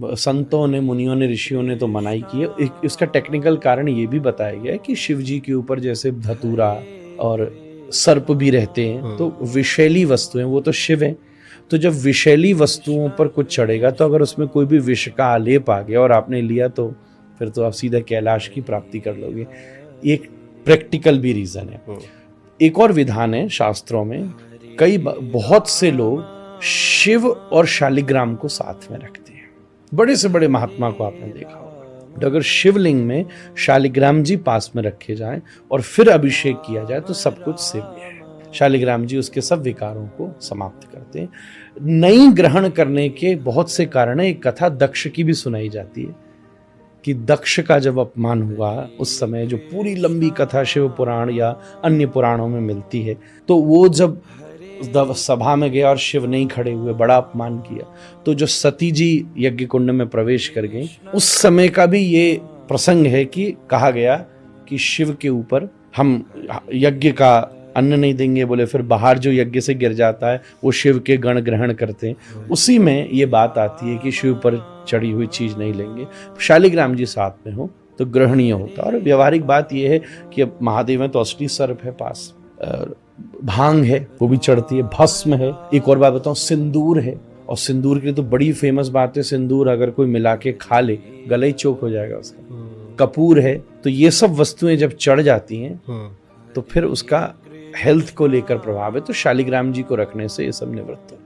संतों ने, मुनियों ने, ऋषियों ने तो मनाही की है। इसका टेक्निकल कारण ये भी बताया गया है कि शिव जी के ऊपर जैसे धतूरा और सर्प भी रहते हैं, तो विषैली वस्तुएं, वो तो शिव हैं, तो जब विषैली वस्तुओं पर कुछ चढ़ेगा तो अगर उसमें कोई भी विष का आलेप आ गया और आपने लिया तो फिर तो आप सीधा कैलाश की प्राप्ति कर लोगे। एक प्रैक्टिकल भी रीजन है। एक और विधान है शास्त्रों में, बहुत से लोग शिव और शालिग्राम को साथ में रखते हैं। बड़े से बड़े महात्मा को आपने देखा होगा, तो अगर शिवलिंग में शालिग्राम जी पास में रखे जाएं और फिर अभिषेक किया जाए तो सब कुछ सेव्य है। शालिग्राम जी उसके सब विकारों को समाप्त करते हैं। नई ग्रहण करने के बहुत से कारण है। एक कथा दक्ष की भी सुनाई जाती है कि दक्ष का जब अपमान हुआ उस समय, जो पूरी लंबी कथा शिव पुराण या अन्य पुराणों में मिलती है, तो वो जब सभा में गया और शिव नहीं खड़े हुए, बड़ा अपमान किया, तो जो सती जी यज्ञ कुंड में प्रवेश कर गई, उस समय का भी ये प्रसंग है कि कहा गया कि शिव के ऊपर हम यज्ञ का अन्न नहीं देंगे, बोले फिर बाहर जो यज्ञ से गिर जाता है वो शिव के गण ग्रहण करते हैं। उसी में ये बात आती है कि शिव पर चढ़ी हुई चीज नहीं लेंगे। शालिग्राम जी साथ में हो तो ग्रहणीय होता है। और व्यवहारिक बात यह है कि अब महादेव में तो असली सर्प है पास, भांग है वो भी चढ़ती है, भस्म है। एक और बात बताऊं, सिंदूर है, और सिंदूर की तो बड़ी फेमस बात है, सिंदूर अगर कोई मिला के खा ले गला ही चोक हो जाएगा उसका। कपूर है। तो ये सब वस्तुएं जब चढ़ जाती हैं तो फिर उसका हेल्थ को लेकर प्रभाव है, तो शालिग्राम जी को रखने से ये सब निवृत्त होता है।